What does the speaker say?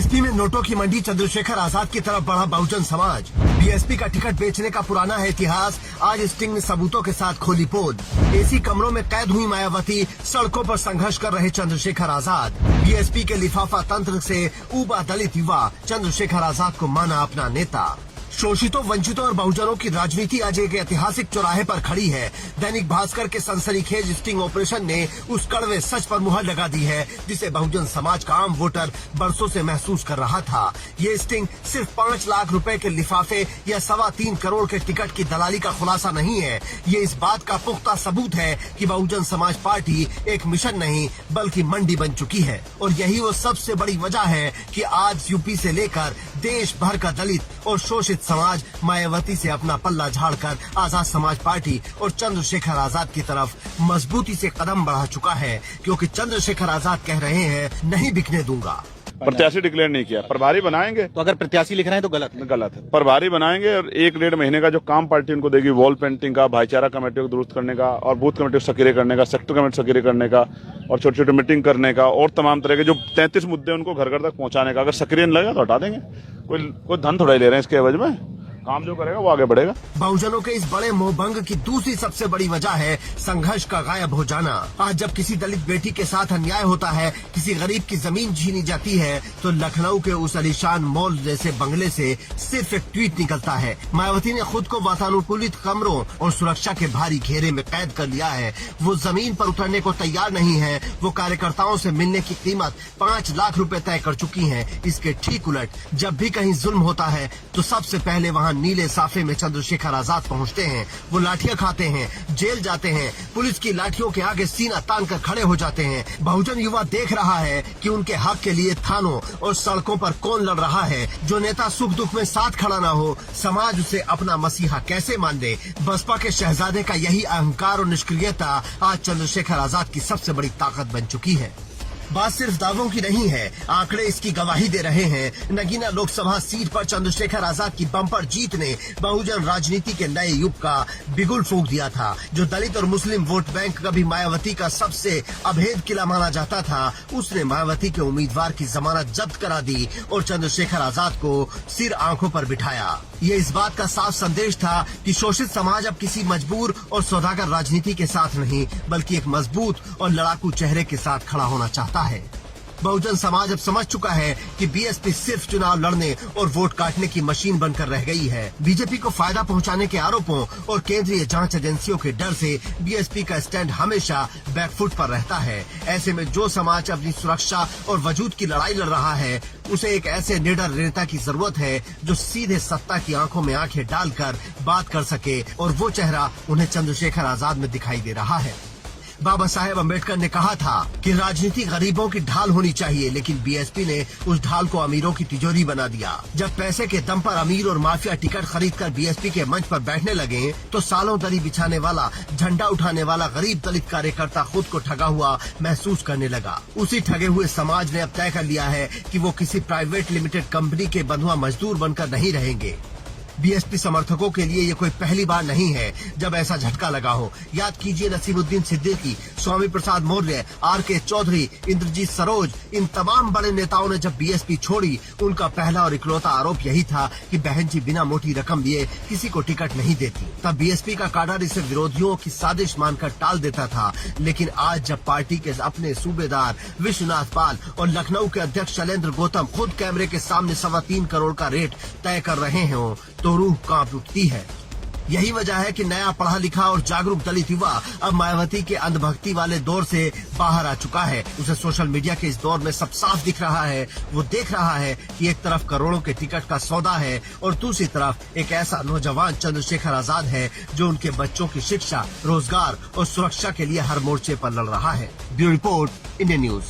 BSP में नोटों की मंडी, चंद्रशेखर आजाद की तरफ बढ़ा बहुजन समाज। बीएसपी का टिकट बेचने का पुराना है इतिहास, आज स्टिंग ने सबूतों के साथ खोली पोल। एसी कमरों में कैद हुई मायावती, सड़कों पर संघर्ष कर रहे चंद्रशेखर आजाद। बीएसपी के लिफाफा तंत्र से उबा दलित युवा, चंद्रशेखर आजाद को माना अपना नेता। शोषितों, वंचितों और बहुजनों की राजनीति आज एक ऐतिहासिक चौराहे पर खड़ी है। दैनिक भास्कर के सनसनीखेज स्टिंग ऑपरेशन ने उस कड़वे सच पर मुहर लगा दी है जिसे बहुजन समाज का आम वोटर बरसों से महसूस कर रहा था। ये स्टिंग सिर्फ 5 लाख रुपए के लिफाफे या 3.25 करोड़ के टिकट की दलाली का खुलासा नहीं है। ये इस बात का पुख्ता सबूत है कि बहुजन समाज पार्टी एक मिशन नहीं बल्कि मंडी बन चुकी है। और यही वो सबसे बड़ी वजह है कि आज यूपी से लेकर देश भर का दलित और शोषित समाज मायावती से अपना पल्ला झाड़कर आजाद समाज पार्टी और चंद्रशेखर आजाद की तरफ मजबूती से कदम बढ़ा चुका है, क्योंकि चंद्रशेखर आजाद कह रहे हैं नहीं बिकने दूंगा। प्रत्याशी डिक्लेयर नहीं किया, प्रभारी बनाएंगे। तो अगर प्रत्याशी लिख रहे हैं तो गलत है। प्रभारी बनाएंगे और 1-1.5 महीने का जो काम पार्टी उनको देगी, वॉल पेंटिंग का, भाईचारा कमेटी को दुरुस्त करने का और बूथ कमेटी को सक्रिय करने का, सेक्टर कमेटी सक्रिय करने का और छोटी छोटी मीटिंग करने का और तमाम तरह के जो 33 मुद्दे उनको घर घर तक पहुंचाने का। अगर सक्रिय नहीं लगा तो हटा देंगे। कोई धन थोड़ा ही ले रहे हैं इसके एवज में, काम जो करेगा वो आगे बढ़ेगा। बहुजनों के इस बड़े मोहभंग की दूसरी सबसे बड़ी वजह है संघर्ष का गायब हो जाना। आज जब किसी दलित बेटी के साथ अन्याय होता है, किसी गरीब की जमीन छीनी जाती है, तो लखनऊ के उस आलीशान मॉल जैसे बंगले से सिर्फ एक ट्वीट निकलता है। मायावती ने खुद को वातानुकूलित कमरों और सुरक्षा के भारी घेरे में कैद कर लिया है। वो जमीन पर उतरने को तैयार नहीं है। वो कार्यकर्ताओं से मिलने की कीमत 5 लाख रुपए तय कर चुकी है। इसके ठीक उलट जब भी कहीं जुल्म होता है तो सबसे पहले वहाँ नीले साफे में चंद्रशेखर आजाद पहुंचते हैं। वो लाठियां खाते हैं, जेल जाते हैं, पुलिस की लाठियों के आगे सीना तान कर खड़े हो जाते हैं। बहुजन युवा देख रहा है कि उनके हक के लिए थानों और सड़कों पर कौन लड़ रहा है। जो नेता सुख दुख में साथ खड़ा ना हो, समाज उसे अपना मसीहा कैसे मान दे। बसपा के शहजादे का यही अहंकार और निष्क्रियता आज चंद्रशेखर आजाद की सबसे बड़ी ताकत बन चुकी है। बात सिर्फ दावों की नहीं है, आंकड़े इसकी गवाही दे रहे हैं। नगीना लोकसभा सीट पर चंद्रशेखर आजाद की बम्पर जीत ने बहुजन राजनीति के नए युग का बिगुल फूंक दिया था। जो दलित और मुस्लिम वोट बैंक कभी मायावती का सबसे अभेद किला माना जाता था, उसने मायावती के उम्मीदवार की जमानत जब्त करा दी और चंद्रशेखर आजाद को सिर आंखों पर बिठाया। ये इस बात का साफ संदेश था कि शोषित समाज अब किसी मजबूर और सौदागर राजनीति के साथ नहीं बल्कि एक मजबूत और लड़ाकू चेहरे के साथ खड़ा होना चाहता है। बहुजन समाज अब समझ चुका है कि बीएसपी सिर्फ चुनाव लड़ने और वोट काटने की मशीन बनकर रह गई है। बीजेपी को फायदा पहुंचाने के आरोपों और केंद्रीय जांच एजेंसियों के डर से बीएसपी का स्टैंड हमेशा बैकफुट पर रहता है। ऐसे में जो समाज अपनी सुरक्षा और वजूद की लड़ाई लड़ रहा है, उसे एक ऐसे निडर नेता की जरूरत है जो सीधे सत्ता की आंखों में आंखें डालकर बात कर सके, और वो चेहरा उन्हें चंद्रशेखर आजाद में दिखाई दे रहा है। बाबा साहेब अम्बेडकर ने कहा था कि राजनीति गरीबों की ढाल होनी चाहिए, लेकिन बीएसपी ने उस ढाल को अमीरों की तिजोरी बना दिया। जब पैसे के दम पर अमीर और माफिया टिकट खरीदकर बीएसपी के मंच पर बैठने लगे, तो सालों दरी बिछाने वाला, झंडा उठाने वाला गरीब दलित कार्यकर्ता खुद को ठगा हुआ महसूस करने लगा। उसी ठगे हुए समाज ने अब तय कर लिया है कि वो किसी प्राइवेट लिमिटेड कंपनी के बंधुआ मजदूर बनकर नहीं रहेंगे। बीएसपी समर्थकों के लिए ये कोई पहली बार नहीं है जब ऐसा झटका लगा हो। याद कीजिए नसीमुद्दीन सिद्दीकी, स्वामी प्रसाद मौर्य, आर.के. चौधरी, इंद्रजीत सरोज, इन तमाम बड़े नेताओं ने जब बीएसपी छोड़ी, उनका पहला और इकलौता आरोप यही था कि बहन जी बिना मोटी रकम लिए किसी को टिकट नहीं देती। तब बीएसपी का काडर इसे विरोधियों की साजिश मानकर टाल देता था। लेकिन आज जब पार्टी के अपने सूबेदार विश्वनाथ पाल और लखनऊ के अध्यक्ष शैलेंद्र गौतम खुद कैमरे के सामने 3.25 करोड़ का रेट तय कर रहे हैं, तो रूह कांप उठती है। यही वजह है कि नया पढ़ा लिखा और जागरूक दलित युवा अब मायावती के अंधभक्ति वाले दौर से बाहर आ चुका है। उसे सोशल मीडिया के इस दौर में सब साफ दिख रहा है। वो देख रहा है कि एक तरफ करोड़ों के टिकट का सौदा है और दूसरी तरफ एक ऐसा नौजवान चंद्रशेखर आजाद है जो उनके बच्चों की शिक्षा, रोजगार और सुरक्षा के लिए हर मोर्चे पर लड़ रहा है। Bureau report, Indian news.